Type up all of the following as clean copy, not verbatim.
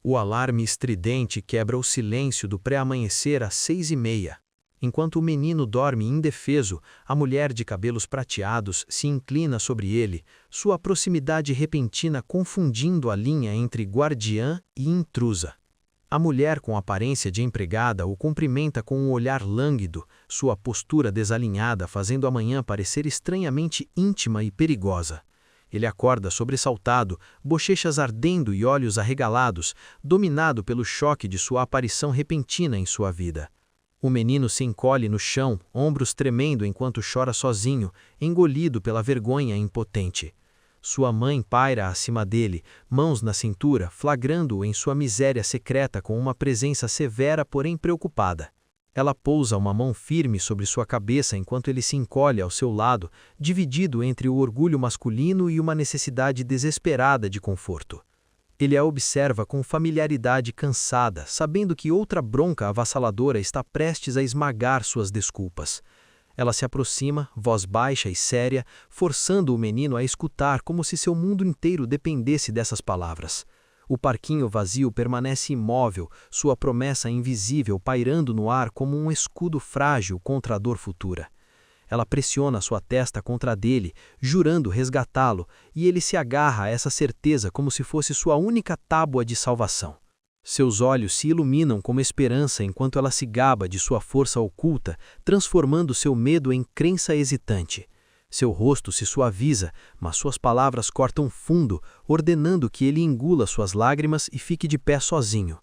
O alarme estridente quebra o silêncio do pré-amanhecer às 6h30. Enquanto o menino dorme indefeso, a mulher de cabelos prateados se inclina sobre ele, sua proximidade repentina confundindo a linha entre guardiã e intrusa. A mulher com aparência de empregada o cumprimenta com um olhar lânguido, sua postura desalinhada fazendo a manhã parecer estranhamente íntima e perigosa. Ele acorda sobressaltado, bochechas ardendo e olhos arregalados, dominado pelo choque de sua aparição repentina em sua vida. O menino se encolhe no chão, ombros tremendo enquanto chora sozinho, engolido pela vergonha impotente. Sua mãe paira acima dele, mãos na cintura, flagrando-o em sua miséria secreta com uma presença severa, porém preocupada. Ela pousa uma mão firme sobre sua cabeça enquanto ele se encolhe ao seu lado, dividido entre o orgulho masculino e uma necessidade desesperada de conforto. Ele a observa com familiaridade cansada, sabendo que outra bronca avassaladora está prestes a esmagar suas desculpas. Ela se aproxima, voz baixa e séria, forçando o menino a escutar como se seu mundo inteiro dependesse dessas palavras. O parquinho vazio permanece imóvel, sua promessa invisível pairando no ar como um escudo frágil contra a dor futura. Ela pressiona sua testa contra a dele, jurando resgatá-lo, e ele se agarra a essa certeza como se fosse sua única tábua de salvação. Seus olhos se iluminam como esperança enquanto ela se gaba de sua força oculta, transformando seu medo em crença hesitante. Seu rosto se suaviza, mas suas palavras cortam fundo, ordenando que ele engula suas lágrimas e fique de pé sozinho.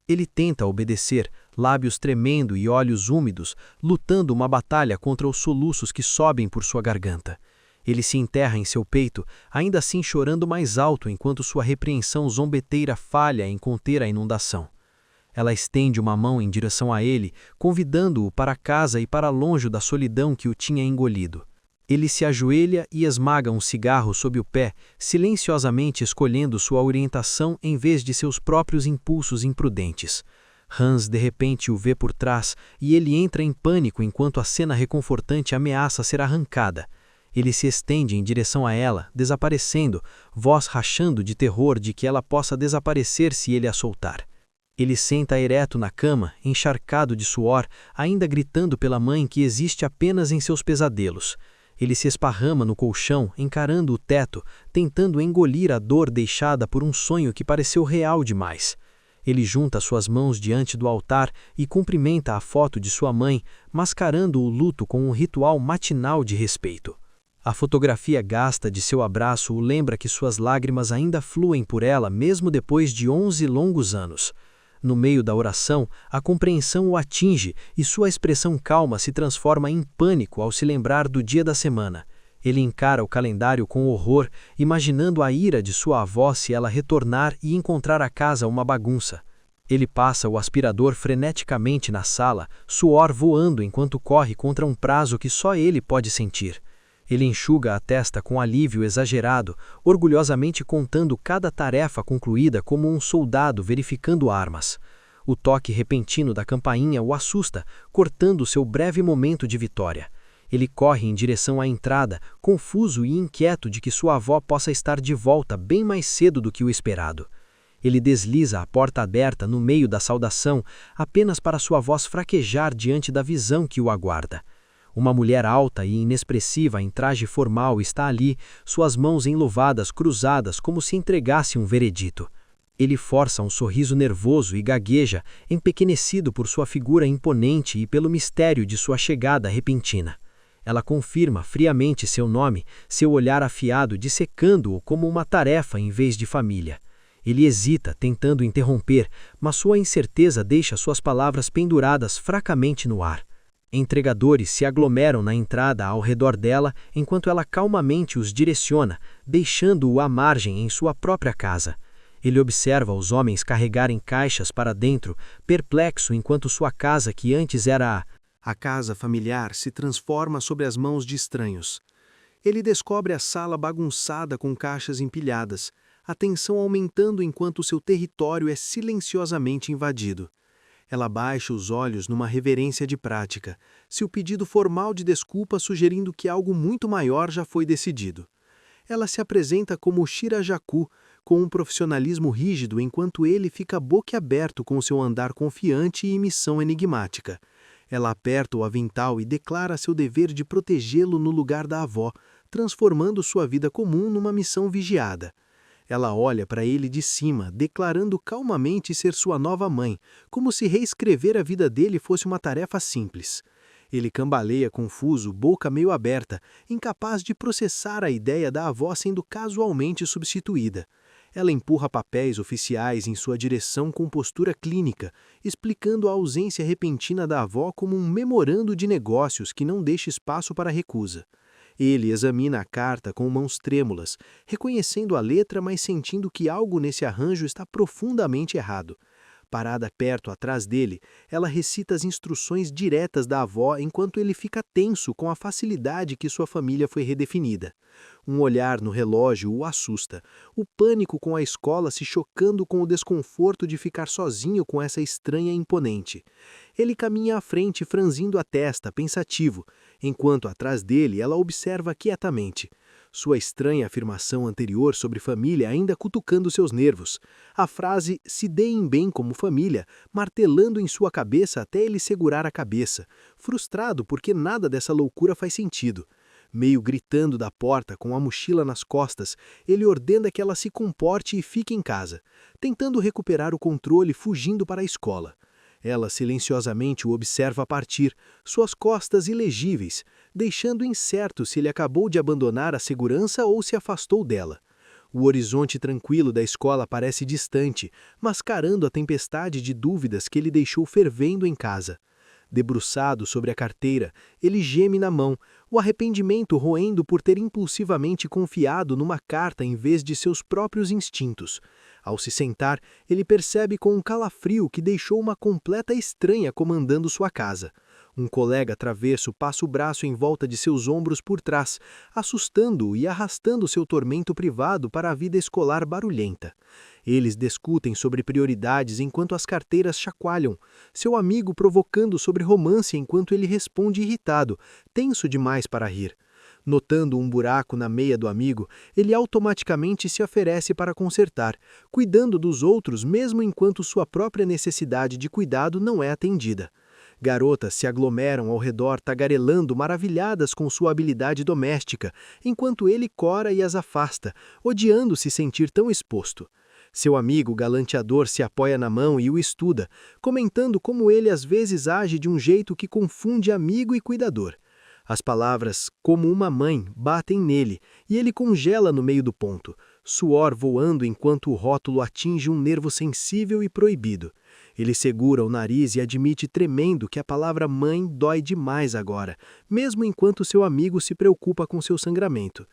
Ele tenta obedecer, lábios tremendo e olhos úmidos, lutando uma batalha contra os soluços que sobem por sua garganta. Ele se enterra em seu peito, ainda assim chorando mais alto enquanto sua repreensão zombeteira falha em conter a inundação. Ela estende uma mão em direção a ele, convidando-o para casa e para longe da solidão que o tinha engolido. Ele se ajoelha e esmaga um cigarro sob o pé, silenciosamente escolhendo sua orientação em vez de seus próprios impulsos imprudentes. Hans de repente o vê por trás e ele entra em pânico enquanto a cena reconfortante ameaça ser arrancada. Ele se estende em direção a ela, desaparecendo, voz rachando de terror de que ela possa desaparecer se ele a soltar. Ele senta ereto na cama, encharcado de suor, ainda gritando pela mãe que existe apenas em seus pesadelos. Ele se esparrama no colchão, encarando o teto, tentando engolir a dor deixada por um sonho que pareceu real demais. Ele junta suas mãos diante do altar e cumprimenta a foto de sua mãe, mascarando o luto com um ritual matinal de respeito. A fotografia gasta de seu abraço o lembra que suas lágrimas ainda fluem por ela mesmo depois de 11 longos anos. No meio da oração, a compreensão o atinge e sua expressão calma se transforma em pânico ao se lembrar do dia da semana. Ele encara o calendário com horror, imaginando a ira de sua avó se ela retornar e encontrar a casa uma bagunça. Ele passa o aspirador freneticamente na sala, suor voando enquanto corre contra um prazo que só ele pode sentir. Ele enxuga a testa com alívio exagerado, orgulhosamente contando cada tarefa concluída como um soldado verificando armas. O toque repentino da campainha o assusta, cortando seu breve momento de vitória. Ele corre em direção à entrada, confuso e inquieto de que sua avó possa estar de volta bem mais cedo do que o esperado. Ele desliza a porta aberta no meio da saudação, apenas para sua voz fraquejar diante da visão que o aguarda. Uma mulher alta e inexpressiva em traje formal está ali, suas mãos enluvadas cruzadas como se entregasse um veredito. Ele força um sorriso nervoso e gagueja, empequenecido por sua figura imponente e pelo mistério de sua chegada repentina. Ela confirma friamente seu nome, seu olhar afiado dissecando-o como uma tarefa em vez de família. Ele hesita, tentando interromper, mas sua incerteza deixa suas palavras penduradas fracamente no ar. Entregadores se aglomeram na entrada ao redor dela enquanto ela calmamente os direciona, deixando-o à margem em sua própria casa. Ele observa os homens carregarem caixas para dentro, perplexo enquanto sua casa, que antes era a casa familiar, se transforma sob as mãos de estranhos. Ele descobre a sala bagunçada com caixas empilhadas, a tensão aumentando enquanto seu território é silenciosamente invadido. Ela baixa os olhos numa reverência de prática, seu pedido formal de desculpa sugerindo que algo muito maior já foi decidido. Ela se apresenta como Shirajaku, com um profissionalismo rígido enquanto ele fica boquiaberto com seu andar confiante e missão enigmática. Ela aperta o avental e declara seu dever de protegê-lo no lugar da avó, transformando sua vida comum numa missão vigiada. Ela olha para ele de cima, declarando calmamente ser sua nova mãe, como se reescrever a vida dele fosse uma tarefa simples. Ele cambaleia confuso, boca meio aberta, incapaz de processar a ideia da avó sendo casualmente substituída. Ela empurra papéis oficiais em sua direção com postura clínica, explicando a ausência repentina da avó como um memorando de negócios que não deixa espaço para recusa. Ele examina a carta com mãos trêmulas, reconhecendo a letra, mas sentindo que algo nesse arranjo está profundamente errado. Parada perto atrás dele, ela recita as instruções diretas da avó enquanto ele fica tenso com a facilidade que sua família foi redefinida. Um olhar no relógio o assusta, o pânico com a escola se chocando com o desconforto de ficar sozinho com essa estranha imponente. Ele caminha à frente franzindo a testa, pensativo, enquanto atrás dele ela observa quietamente. Sua estranha afirmação anterior sobre família ainda cutucando seus nervos. A frase "se deem bem como família", martelando em sua cabeça até ele segurar a cabeça, frustrado porque nada dessa loucura faz sentido. Meio gritando da porta com a mochila nas costas, ele ordena que ela se comporte e fique em casa, tentando recuperar o controle fugindo para a escola. Ela silenciosamente o observa partir, suas costas ilegíveis, deixando incerto se ele acabou de abandonar a segurança ou se afastou dela. O horizonte tranquilo da escola parece distante, mascarando a tempestade de dúvidas que ele deixou fervendo em casa. Debruçado sobre a carteira, ele geme na mão, o arrependimento roendo por ter impulsivamente confiado numa carta em vez de seus próprios instintos. Ao se sentar, ele percebe com um calafrio que deixou uma completa estranha comandando sua casa. Um colega travesso passa o braço em volta de seus ombros por trás, assustando-o e arrastando seu tormento privado para a vida escolar barulhenta. Eles discutem sobre prioridades enquanto as carteiras chacoalham, seu amigo provocando sobre romance enquanto ele responde irritado, tenso demais para rir. Notando um buraco na meia do amigo, ele automaticamente se oferece para consertar, cuidando dos outros mesmo enquanto sua própria necessidade de cuidado não é atendida. Garotas se aglomeram ao redor tagarelando maravilhadas com sua habilidade doméstica, enquanto ele cora e as afasta, odiando se sentir tão exposto. Seu amigo galanteador se apoia na mão e o estuda, comentando como ele às vezes age de um jeito que confunde amigo e cuidador. As palavras "como uma mãe" batem nele e ele congela no meio do ponto, suor voando enquanto o rótulo atinge um nervo sensível e proibido. Ele segura o nariz e admite tremendo que a palavra mãe dói demais agora, mesmo enquanto seu amigo se preocupa com seu sangramento.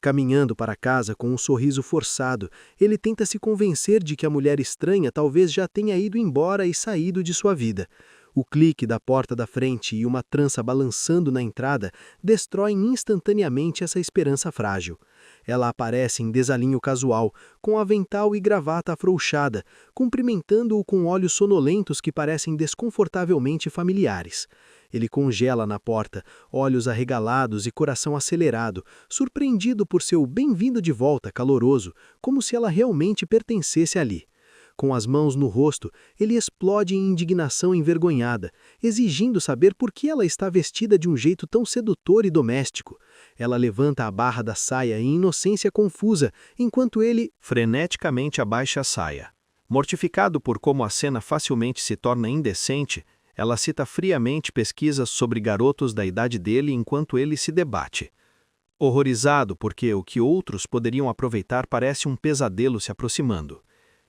Caminhando para casa com um sorriso forçado, ele tenta se convencer de que a mulher estranha talvez já tenha ido embora e saído de sua vida. O clique da porta da frente e uma trança balançando na entrada destroem instantaneamente essa esperança frágil. Ela aparece em desalinho casual, com avental e gravata afrouxada, cumprimentando-o com olhos sonolentos que parecem desconfortavelmente familiares. Ele congela na porta, olhos arregalados e coração acelerado, surpreendido por seu bem-vindo de volta caloroso, como se ela realmente pertencesse ali. Com as mãos no rosto, ele explode em indignação envergonhada, exigindo saber por que ela está vestida de um jeito tão sedutor e doméstico. Ela levanta a barra da saia em inocência confusa, enquanto ele freneticamente abaixa a saia. Mortificado por como a cena facilmente se torna indecente, ela cita friamente pesquisas sobre garotos da idade dele enquanto ele se debate. Horrorizado porque o que outros poderiam aproveitar parece um pesadelo se aproximando.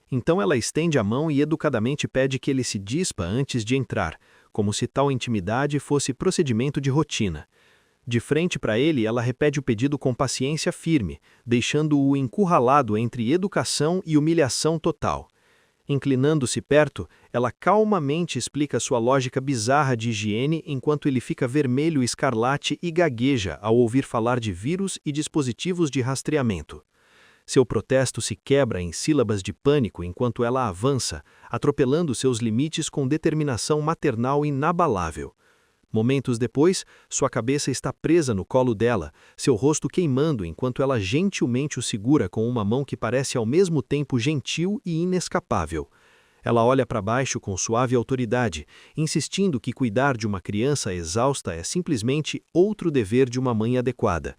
Então ela estende a mão e educadamente pede que ele se dispa antes de entrar, como se tal intimidade fosse procedimento de rotina. De frente para ele, ela repete o pedido com paciência firme, deixando-o encurralado entre educação e humilhação total. Inclinando-se perto, ela calmamente explica sua lógica bizarra de higiene enquanto ele fica vermelho escarlate e gagueja ao ouvir falar de vírus e dispositivos de rastreamento. Seu protesto se quebra em sílabas de pânico enquanto ela avança, atropelando seus limites com determinação maternal inabalável. Momentos depois, sua cabeça está presa no colo dela, seu rosto queimando enquanto ela gentilmente o segura com uma mão que parece ao mesmo tempo gentil e inescapável. Ela olha para baixo com suave autoridade, insistindo que cuidar de uma criança exausta é simplesmente outro dever de uma mãe adequada.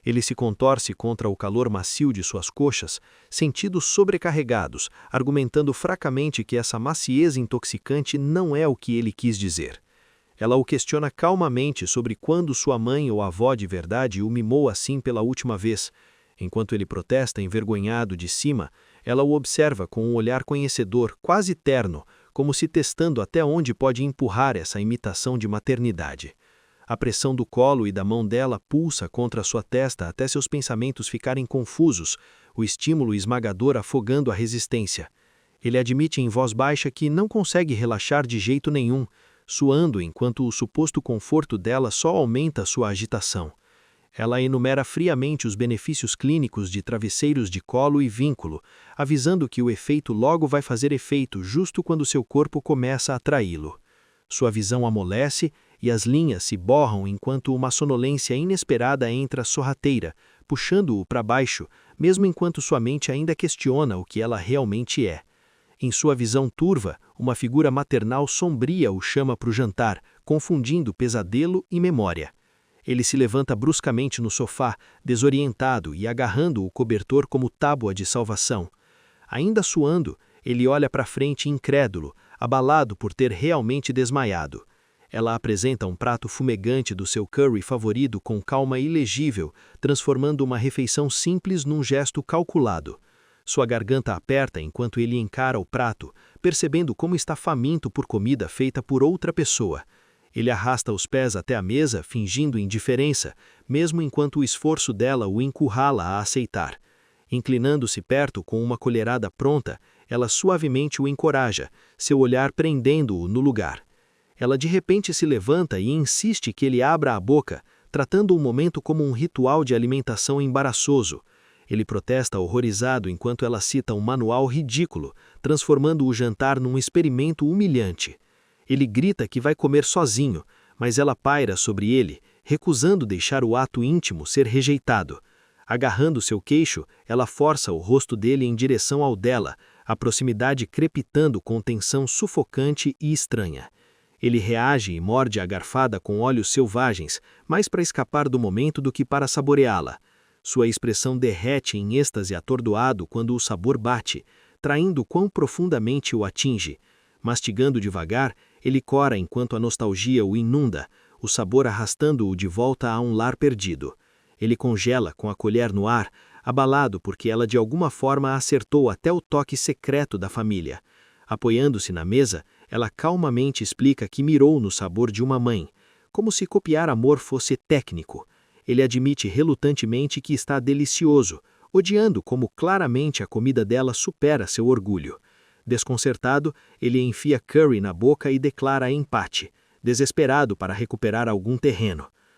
Ele se contorce contra o calor macio de suas coxas, sentidos sobrecarregados, argumentando fracamente que essa maciez intoxicante não é o que ele quis dizer. Ela o questiona calmamente sobre quando sua mãe ou avó de verdade o mimou assim pela última vez. Enquanto ele protesta envergonhado de cima, ela o observa com um olhar conhecedor, quase terno, como se testando até onde pode empurrar essa imitação de maternidade. A pressão do colo e da mão dela pulsa contra sua testa até seus pensamentos ficarem confusos, o estímulo esmagador afogando a resistência. Ele admite em voz baixa que não consegue relaxar de jeito nenhum, suando enquanto o suposto conforto dela só aumenta sua agitação. Ela enumera friamente os benefícios clínicos de travesseiros de colo e vínculo, avisando que o efeito logo vai fazer efeito justo quando seu corpo começa a traí-lo. Sua visão amolece e as linhas se borram enquanto uma sonolência inesperada entra sorrateira, puxando-o para baixo, mesmo enquanto sua mente ainda questiona o que ela realmente é. Em sua visão turva, uma figura maternal sombria o chama para o jantar, confundindo pesadelo e memória. Ele se levanta bruscamente no sofá, desorientado e agarrando o cobertor como tábua de salvação. Ainda suando, ele olha para frente incrédulo, abalado por ter realmente desmaiado. Ela apresenta um prato fumegante do seu curry favorito com calma ilegível, transformando uma refeição simples num gesto calculado. Sua garganta aperta enquanto ele encara o prato, percebendo como está faminto por comida feita por outra pessoa. Ele arrasta os pés até a mesa, fingindo indiferença, mesmo enquanto o esforço dela o encurrala a aceitar. Inclinando-se perto com uma colherada pronta, ela suavemente o encoraja, seu olhar prendendo-o no lugar. Ela de repente se levanta e insiste que ele abra a boca, tratando o momento como um ritual de alimentação embaraçoso. Ele protesta horrorizado enquanto ela cita um manual ridículo, transformando o jantar num experimento humilhante. Ele grita que vai comer sozinho, mas ela paira sobre ele, recusando deixar o ato íntimo ser rejeitado. Agarrando seu queixo, ela força o rosto dele em direção ao dela, a proximidade crepitando com tensão sufocante e estranha. Ele reage e morde a garfada com olhos selvagens, mais para escapar do momento do que para saboreá-la. Sua expressão derrete em êxtase atordoado quando o sabor bate, traindo quão profundamente o atinge. Mastigando devagar, ele cora enquanto a nostalgia o inunda, o sabor arrastando-o de volta a um lar perdido. Ele congela com a colher no ar, abalado porque ela de alguma forma acertou até o toque secreto da família. Apoiando-se na mesa, ela calmamente explica que mirou no sabor de uma mãe, como se copiar amor fosse técnico. Ele admite relutantemente que está delicioso, odiando como claramente a comida dela supera seu orgulho. Desconcertado, ele enfia curry na boca e declara empate, desesperado para recuperar algum terreno.